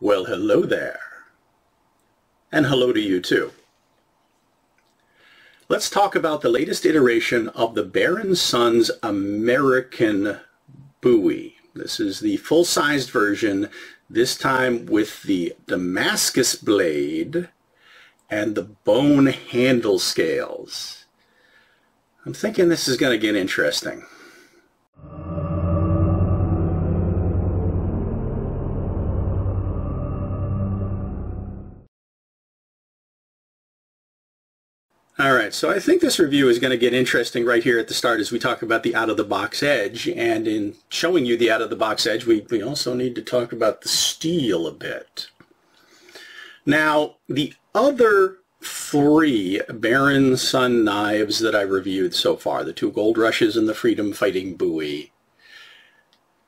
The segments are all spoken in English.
Well, hello there. And hello to you too. Let's talk about the latest iteration of the Baron Sons American Bowie. This is the full-sized version, this time with the Damascus blade and the bone handle scales. I'm thinking this is going to get interesting. Alright, so I think this review is going to get interesting right here at the start as we talk about the out-of-the-box edge, and in showing you the out-of-the-box edge we also need to talk about the steel a bit. Now, the other three Baron Son knives that I reviewed so far, the two Gold Rushes and the Freedom Fighting Bowie,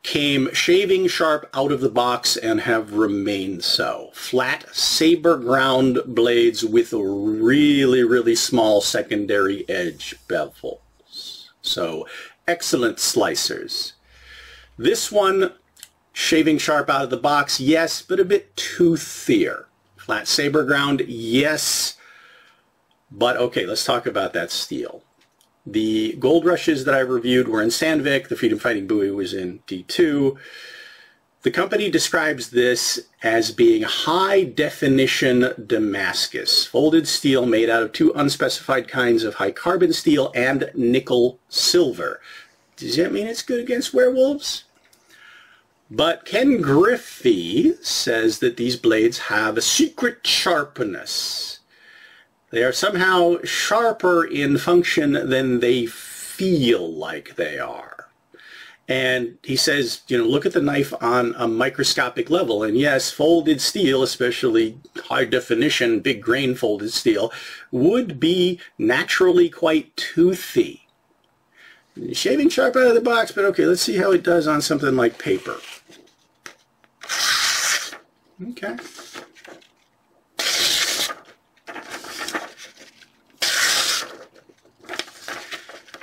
came shaving sharp out of the box and have remained so. Flat saber ground blades with really small secondary edge bevels. So excellent slicers. This one, shaving sharp out of the box, yes, but a bit toothier. Flat saber ground, yes, but okay, let's talk about that steel. The Gold Rushes that I reviewed were in Sandvik. The Freedom Fighting Bowie was in D2. The company describes this as being high-definition Damascus, folded steel made out of two unspecified kinds of high-carbon steel and nickel silver. Does that mean it's good against werewolves? But Ken Griffey says that these blades have a secret sharpness. They are somehow sharper in function than they feel like they are. And he says, you know, look at the knife on a microscopic level. And yes, folded steel, especially high definition, big grain folded steel, would be naturally quite toothy. Shaving sharp out of the box, but okay, let's see how it does on something like paper. Okay.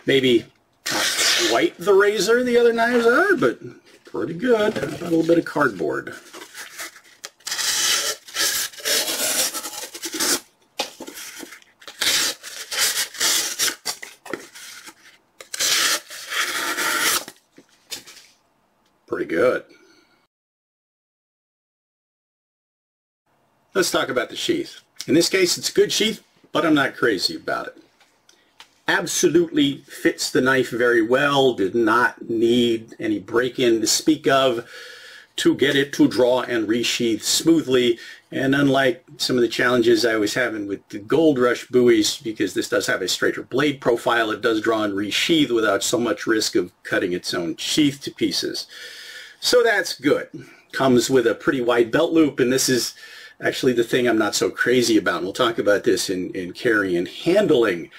Maybe not quite the razor the other knives are, but pretty good. A little bit of cardboard. Pretty good. Let's talk about the sheath. In this case, it's a good sheath, but I'm not crazy about it. Absolutely fits the knife very well, did not need any break-in to speak of to get it to draw and resheath smoothly. And unlike some of the challenges I was having with the Gold Rush Bowies, because this does have a straighter blade profile, it does draw and resheath without so much risk of cutting its own sheath to pieces. So that's good. Comes with a pretty wide belt loop, and this is actually the thing I'm not so crazy about. And we'll talk about this in carry and handling.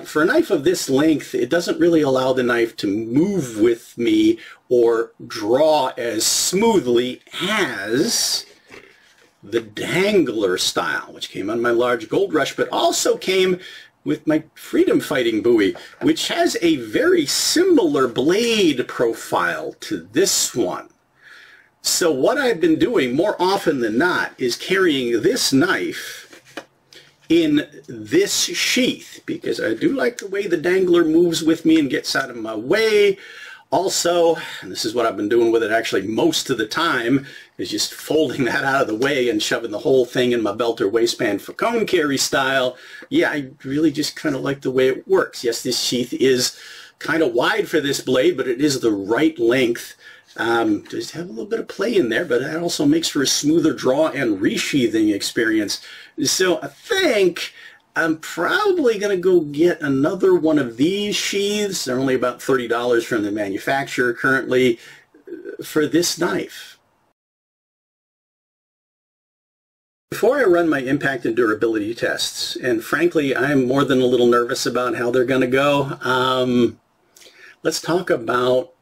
For a knife of this length, it doesn't really allow the knife to move with me or draw as smoothly as the Dangler style, which came on my large Gold Rush, but also came with my Freedom Fighting Bowie, which has a very similar blade profile to this one. So what I've been doing more often than not is carrying this knife in this sheath, because I do like the way the Dangler moves with me and gets out of my way. Also, and this is what I've been doing with it actually most of the time, is just folding that out of the way and shoving the whole thing in my belt or waistband for cone carry style. Yeah, I really just kind of like the way it works. Yes, this sheath is kind of wide for this blade, but it is the right length. Just have a little bit of play in there, but that also makes for a smoother draw and resheathing experience. So I think I'm probably going to go get another one of these sheaths. They're only about $30 from the manufacturer currently for this knife. Before I run my impact and durability tests, and frankly I'm more than a little nervous about how they're going to go, let's talk about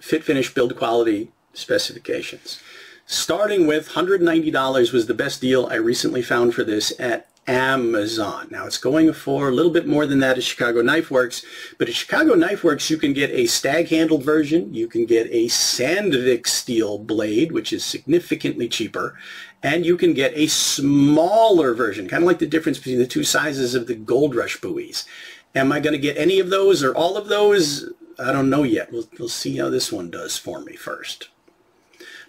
fit, finish, build quality specifications. Starting with $190 was the best deal I recently found for this at Amazon. Now it's going for a little bit more than that at Chicago Knife Works, but at Chicago Knife Works you can get a stag-handled version, you can get a Sandvik steel blade, which is significantly cheaper, and you can get a smaller version, kind of like the difference between the two sizes of the Gold Rush buoys. Am I going to get any of those or all of those? I don't know yet. We'll see how this one does for me first.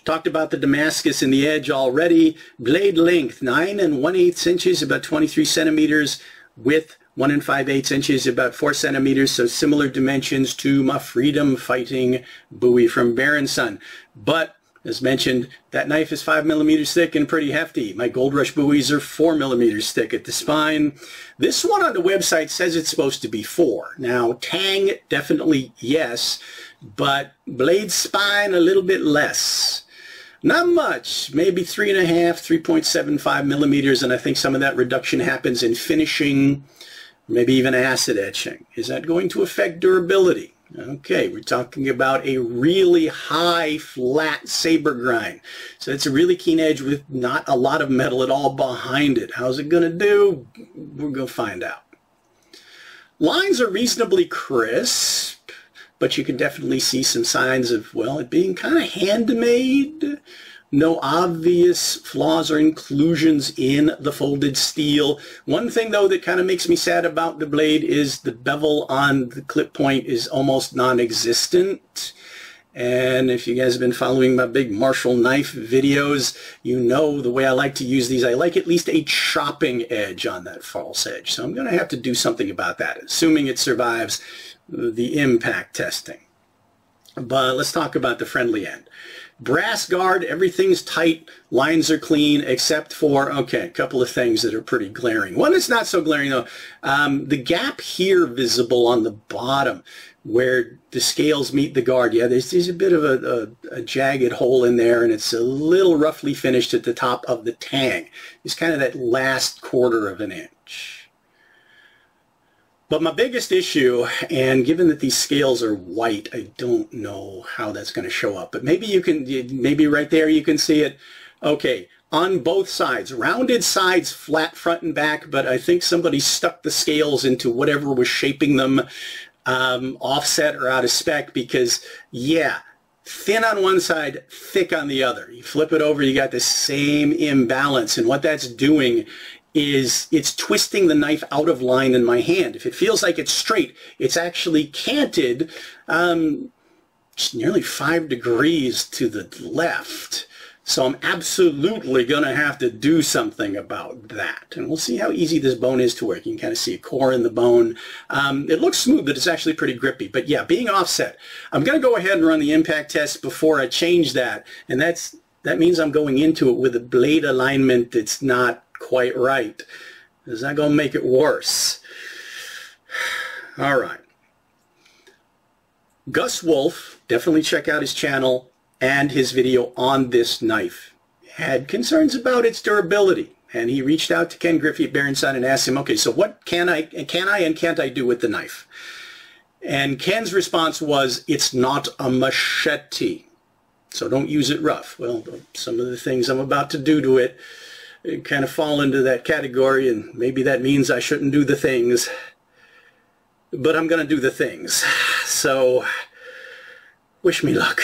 Talked about the Damascus and the edge already. Blade length, 9 1/8 inches, about 23 centimeters. Width, 1 5/8 inches, about 4 centimeters. So similar dimensions to my Freedom Fighting Bowie from Baronson. But, as mentioned, that knife is 5 millimeters thick and pretty hefty. My Gold Rush buoys are 4 millimeters thick at the spine. This one on the website says it's supposed to be 4. Now, tang, definitely yes, but blade spine, a little bit less. Not much, maybe 3.5, 3.75 millimeters, and I think some of that reduction happens in finishing, maybe even acid etching. Is that going to affect durability? Okay, we're talking about a really high, flat saber grind. So it's a really keen edge with not a lot of metal at all behind it. How's it going to do? We're going to find out. Lines are reasonably crisp, but you can definitely see some signs of, well, it being kind of handmade. No obvious flaws or inclusions in the folded steel. One thing, though, that kind of makes me sad about the blade is the bevel on the clip point is almost non-existent. And if you guys have been following my big Marshall knife videos, you know the way I like to use these. I like at least a chopping edge on that false edge. So I'm going to have to do something about that, assuming it survives the impact testing. But let's talk about the friendly end. Brass guard, everything's tight, lines are clean, except for, okay, a couple of things that are pretty glaring. One is not so glaring, though. The gap here visible on the bottom where the scales meet the guard, yeah, there's a bit of a jagged hole in there, and it's a little roughly finished at the top of the tang. It's kind of that last quarter of an inch. But my biggest issue, and given that these scales are white, I don't know how that's going to show up. But maybe you can, maybe right there you can see it. Okay, on both sides, rounded sides, flat front and back, but I think somebody stuck the scales into whatever was shaping them offset or out of spec because, yeah, thin on one side, thick on the other. You flip it over, you got the same imbalance, and what that's doing is it's twisting the knife out of line in my hand. If it feels like it's straight, it's actually canted nearly 5 degrees to the left. So I'm absolutely going to have to do something about that. And we'll see how easy this bone is to work. You can kind of see a core in the bone. It looks smooth, but it's actually pretty grippy. But yeah, being offset. I'm going to go ahead and run the impact test before I change that. And that means I'm going into it with a blade alignment that's not quite right. Is that going to make it worse? All right. Gus Wolf, definitely check out his channel and his video on this knife. Had concerns about its durability, and he reached out to Ken Griffey at Baronson and asked him, okay, so what can I and can't I do with the knife? And Ken's response was, it's not a machete, so don't use it rough. Well, some of the things I'm about to do to it kind of fall into that category, and maybe that means I shouldn't do the things, but I'm going to do the things. So, wish me luck.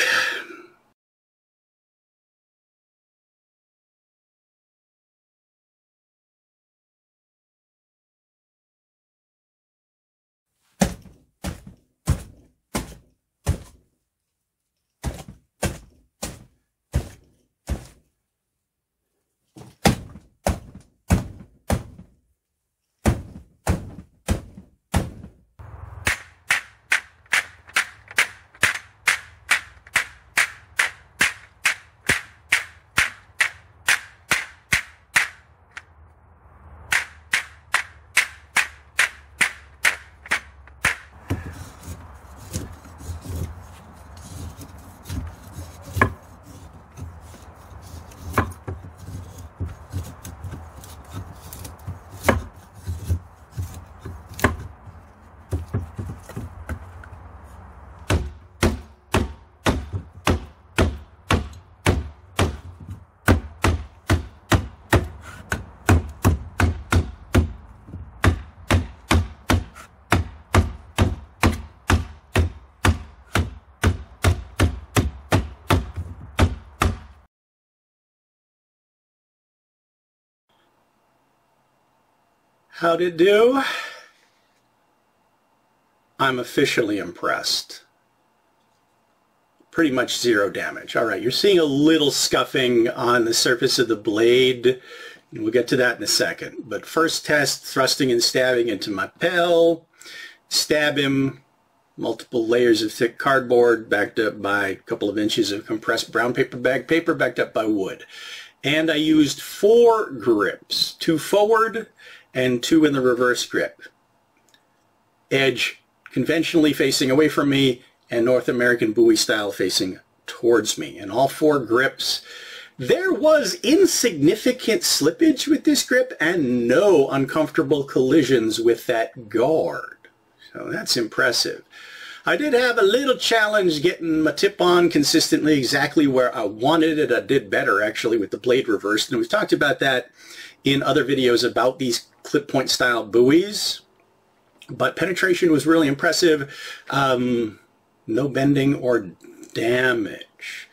How'd it do? I'm officially impressed. Pretty much zero damage. All right, you're seeing a little scuffing on the surface of the blade. We'll get to that in a second. But first test, thrusting and stabbing into my pel. Stab him. Multiple layers of thick cardboard backed up by a couple of inches of compressed brown paper bag paper backed up by wood. And I used 4 grips, 2 forward and 2 in the reverse grip. Edge conventionally facing away from me and North American Bowie style facing towards me. And all 4 grips, there was insignificant slippage with this grip and no uncomfortable collisions with that guard. So that's impressive. I did have a little challenge getting my tip on consistently exactly where I wanted it. I did better actually with the blade reversed, and we've talked about that in other videos about these clip point style buoys. But penetration was really impressive. No bending or damage.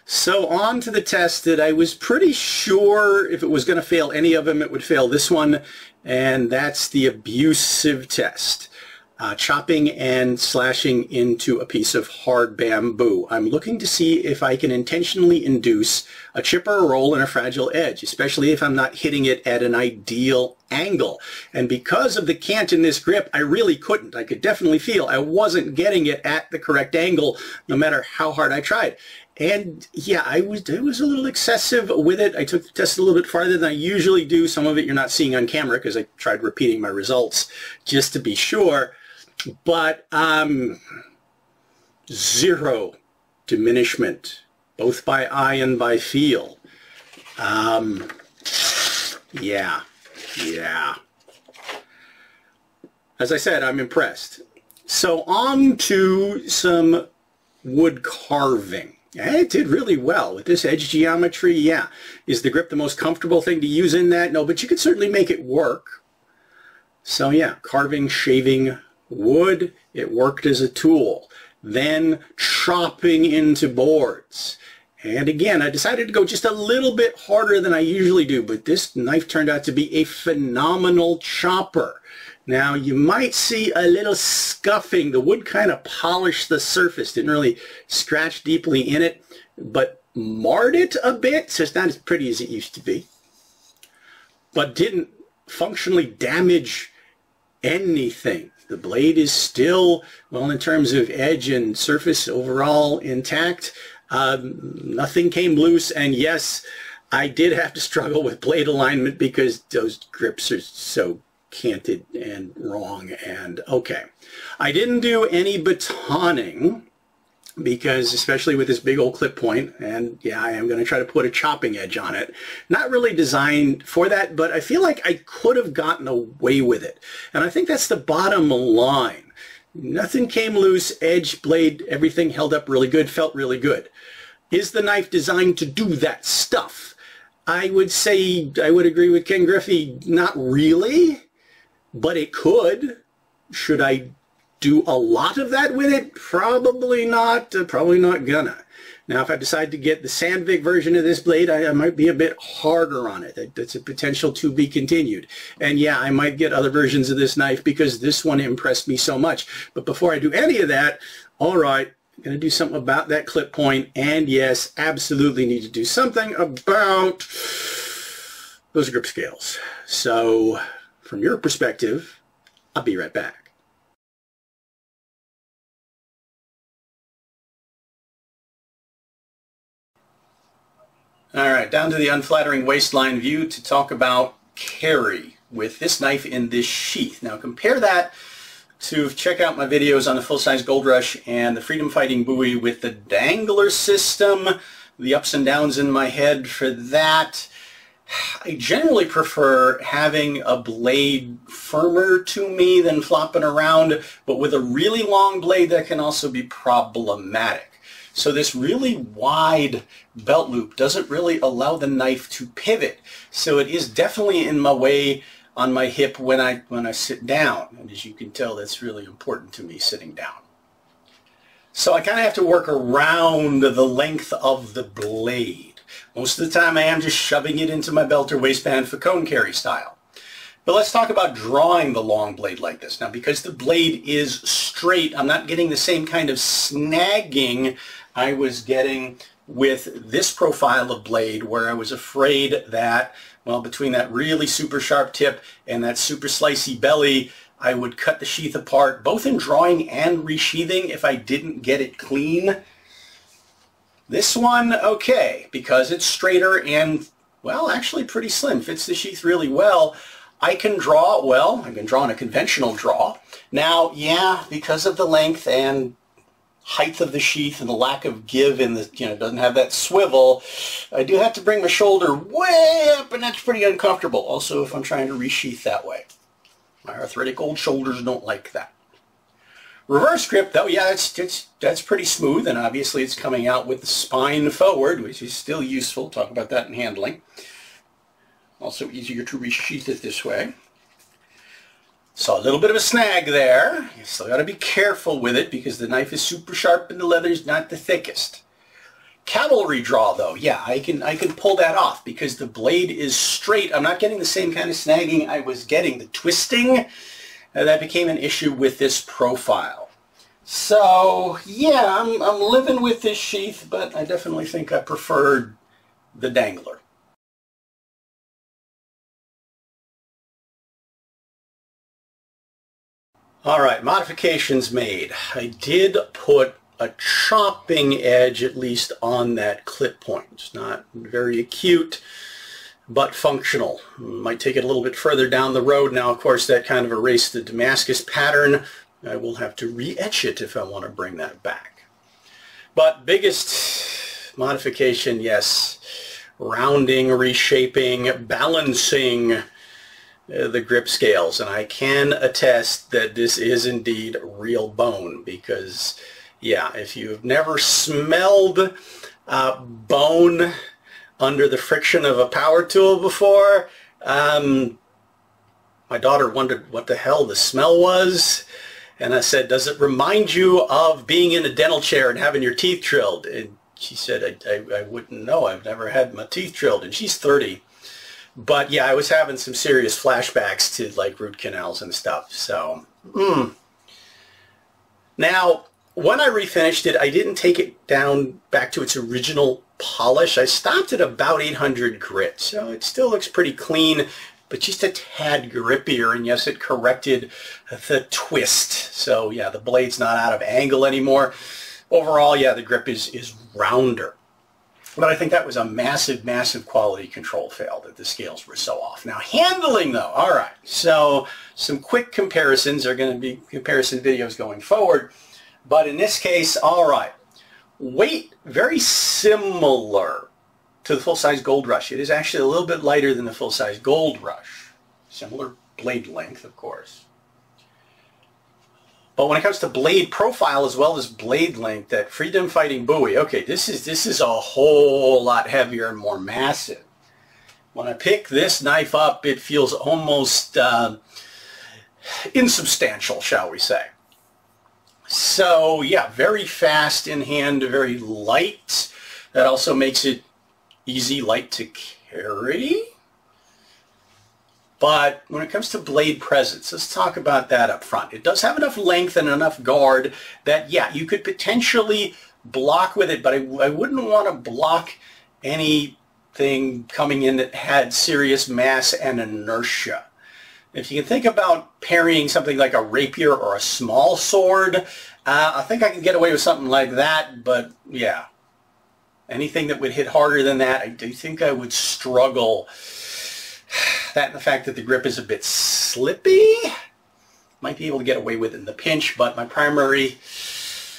So on to the test that I was pretty sure if it was going to fail any of them, it would fail this one, and that's the abusive test. Chopping and slashing into a piece of hard bamboo. I'm looking to see if I can intentionally induce a chip or a roll and a fragile edge, especially if I'm not hitting it at an ideal angle. And because of the cant in this grip, I really couldn't. I could definitely feel I wasn't getting it at the correct angle, no matter how hard I tried. And yeah, I was a little excessive with it. I took the test a little bit farther than I usually do. Some of it you're not seeing on camera because I tried repeating my results just to be sure. But zero diminishment, both by eye and by feel. Yeah. As I said, I'm impressed. So on to some wood carving. It did really well with this edge geometry. Yeah. Is the grip the most comfortable thing to use in that? No, but you could certainly make it work. So yeah, carving, shaving wood, it worked as a tool. Then chopping into boards. And again, I decided to go just a little bit harder than I usually do, but this knife turned out to be a phenomenal chopper. Now, you might see a little scuffing. The wood kind of polished the surface, didn't really scratch deeply in it, but marred it a bit, so it's not as pretty as it used to be. But didn't functionally damage anything. The blade is still, well, in terms of edge and surface overall intact. Nothing came loose, and yes, I did have to struggle with blade alignment because those grips are so canted and wrong. And okay, I didn't do any batoning because, especially with this big old clip point, and yeah, I am going to try to put a chopping edge on it. Not really designed for that, but I feel like I could have gotten away with it. And I think that's the bottom line. Nothing came loose, edge, blade, everything held up really good, felt really good. Is the knife designed to do that stuff? I would say, I would agree with Ken Griffey, not really, but it could. Should I do a lot of that with it? Probably not. Probably not gonna. Now, if I decide to get the Sandvik version of this blade, I might be a bit harder on it. That's a potential to be continued. And yeah, I might get other versions of this knife because this one impressed me so much. But before I do any of that, all right, I'm going to do something about that clip point. And yes, absolutely need to do something about those grip scales. So from your perspective, I'll be right back. All right, down to the unflattering waistline view to talk about carry with this knife in this sheath. Now compare that to check out my videos on the full-size Gold Rush and the Freedom Fighting Bowie with the dangler system, the ups and downs in my head for that. I generally prefer having a blade firmer to me than flopping around, but with a really long blade that can also be problematic. So this really wide belt loop doesn't really allow the knife to pivot. So it is definitely in my way on my hip when I sit down. And as you can tell, that's really important to me sitting down. So I kind of have to work around the length of the blade. Most of the time I am just shoving it into my belt or waistband for cone carry style. But let's talk about drawing the long blade like this. Now, because the blade is straight, I'm not getting the same kind of snagging I was getting with this profile of blade, where I was afraid that, well, between that really super sharp tip and that super slicey belly, I would cut the sheath apart, both in drawing and resheathing, if I didn't get it clean. This one, okay, because it's straighter and, well, actually pretty slim, fits the sheath really well. I can draw, well, I can draw in a conventional draw. Now, yeah, because of the length and height of the sheath and the lack of give in the, it doesn't have that swivel, I do have to bring my shoulder way up, and that's pretty uncomfortable. Also, if I'm trying to resheath that way. My arthritic old shoulders don't like that. Reverse grip, though, yeah, that's pretty smooth, and obviously it's coming out with the spine forward, which is still useful. Talk about that in handling. Also easier to resheath it this way. Saw a little bit of a snag there. You still got to be careful with it because the knife is super sharp and the leather is not the thickest. Cavalry draw, though, yeah, I can pull that off because the blade is straight. I'm not getting the same kind of snagging I was getting. The twisting, that became an issue with this profile. So, yeah, I'm living with this sheath, but I definitely think I preferred the dangler. All right, modifications made. I did put a chopping edge at least on that clip point. It's not very acute, but functional. Might take it a little bit further down the road. Now, of course, that kind of erased the Damascus pattern. I will have to re-etch it if I want to bring that back. But biggest modification, yes, rounding, reshaping, balancing the grip scales, and I can attest that this is indeed real bone because, yeah, if you've never smelled bone under the friction of a power tool before, my daughter wondered what the hell the smell was, and I said, does it remind you of being in a dental chair and having your teeth drilled? And she said, I wouldn't know, I've never had my teeth drilled, and she's 30. But yeah, I was having some serious flashbacks to like root canals and stuff. So, Now, when I refinished it, I didn't take it down back to its original polish. I stopped at about 800 grit. So it still looks pretty clean, but just a tad grippier. And yes, it corrected the twist. So yeah, the blade's not out of angle anymore. Overall, yeah, the grip is rounder. But I think that was a massive, massive quality control fail that the scales were so off. Now, handling, though, all right. So some quick comparisons are going to be comparison videos going forward. But in this case, all right. Weight, very similar to the full-size Gold Rush. It is actually a little bit lighter than the full-size Gold Rush. Similar blade length, of course. But when it comes to blade profile as well as blade length, that Freedom Fighting Bowie, okay, this is a whole lot heavier and more massive. When I pick this knife up, it feels almost insubstantial, shall we say. So yeah, very fast in hand, very light. That also makes it easy, light to carry. But when it comes to blade presence, let's talk about that up front. It does have enough length and enough guard that, yeah, you could potentially block with it, but I wouldn't want to block anything coming in that had serious mass and inertia. If you can think about parrying something like a rapier or a small sword, I think I can get away with something like that, but yeah, anything that would hit harder than that, I do think I would struggle. That and the fact that the grip is a bit slippy, might be able to get away with it in the pinch, but my primary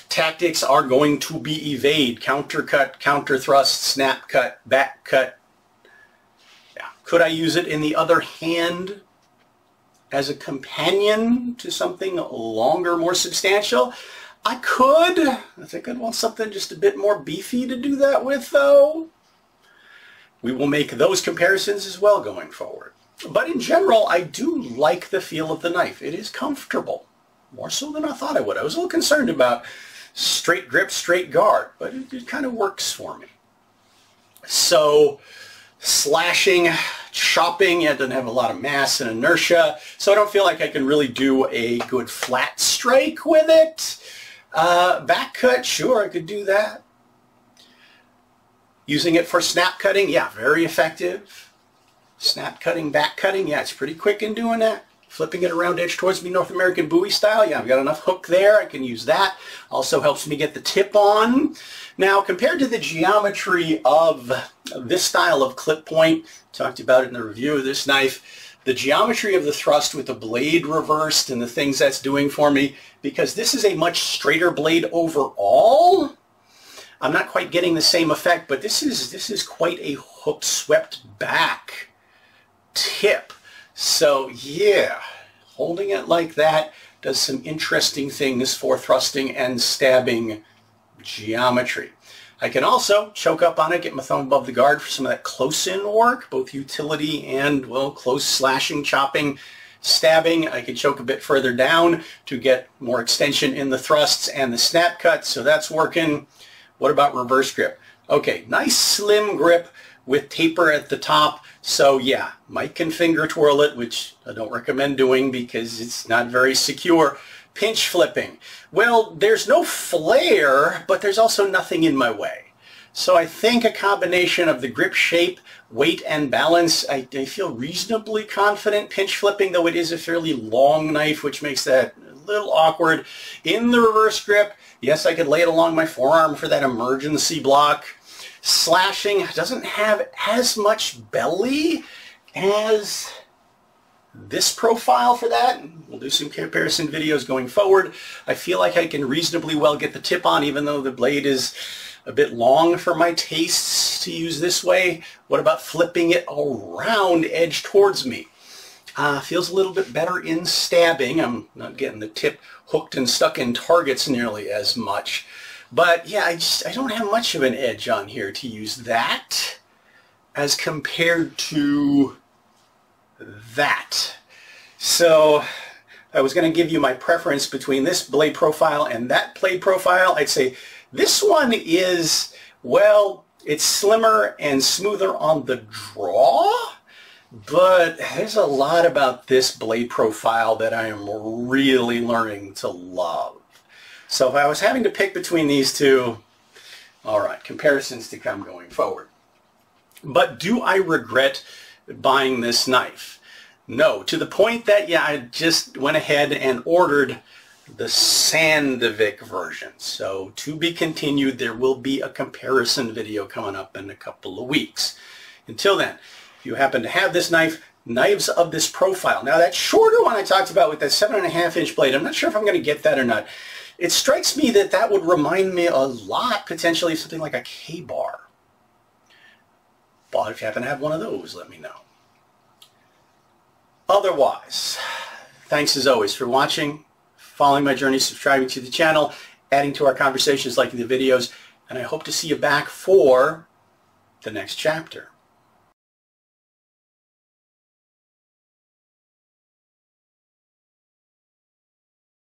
tactics are going to be evade, counter cut, counter thrust, snap cut, back cut. Yeah. Could I use it in the other hand as a companion to something longer, more substantial? I could. I think I'd want something just a bit more beefy to do that with, though. We will make those comparisons as well going forward. But in general, I do like the feel of the knife. It is comfortable, more so than I thought I would. I was a little concerned about straight grip, straight guard, but it kind of works for me. So slashing, chopping. It doesn't have a lot of mass and inertia, so I don't feel like I can really do a good flat strike with it. Back cut, sure, I could do that. Using it for snap cutting, yeah, very effective. Snap cutting, back cutting, yeah, it's pretty quick in doing that. Flipping it around edge towards me, North American Bowie style, yeah, I've got enough hook there, I can use that. Also helps me get the tip on. Now, compared to the geometry of this style of clip point, talked about it in the review of this knife, the geometry of the thrust with the blade reversed and the things that's doing for me, because this is a much straighter blade overall, I'm not quite getting the same effect, but this is quite a hook swept back tip. So yeah, holding it like that does some interesting things for thrusting and stabbing geometry. I can also choke up on it, get my thumb above the guard for some of that close-in work, both utility and, well, close slashing, chopping, stabbing. I can choke a bit further down to get more extension in the thrusts and the snap cuts, so that's working. What about reverse grip? Okay, nice slim grip with taper at the top. So yeah, Mike can finger twirl it, which I don't recommend doing because it's not very secure. Pinch flipping. Well, there's no flare, but there's also nothing in my way. So I think a combination of the grip shape, weight, and balance, I feel reasonably confident pinch flipping, though it is a fairly long knife, which makes that a little awkward. In the reverse grip, yes, I could lay it along my forearm for that emergency block. Slashing doesn't have as much belly as this profile for that. We'll do some comparison videos going forward. I feel like I can reasonably well get the tip on, even though the blade is a bit long for my tastes to use this way. What about flipping it around edge towards me? Feels a little bit better in stabbing. I'm not getting the tip hooked and stuck in targets nearly as much. But yeah, I don't have much of an edge on here to use that as compared to that. So I was going to give you my preference between this blade profile and that blade profile. I'd say this one is, well, it's slimmer and smoother on the draw, but there's a lot about this blade profile that I am really learning to love. So if I was having to pick between these two, all right, comparisons to come going forward. But do I regret buying this knife? No, to the point that, yeah, I just went ahead and ordered the Sandvik version. So to be continued, there will be a comparison video coming up in a couple of weeks. Until then, if you happen to have this knife, knives of this profile. Now that shorter one I talked about with that 7.5-inch blade, I'm not sure if I'm going to get that or not. It strikes me that that would remind me a lot, potentially, of something like a K-bar. But if you happen to have one of those, let me know. Otherwise, thanks as always for watching, following my journey, subscribing to the channel, adding to our conversations, liking the videos, and I hope to see you back for the next chapter.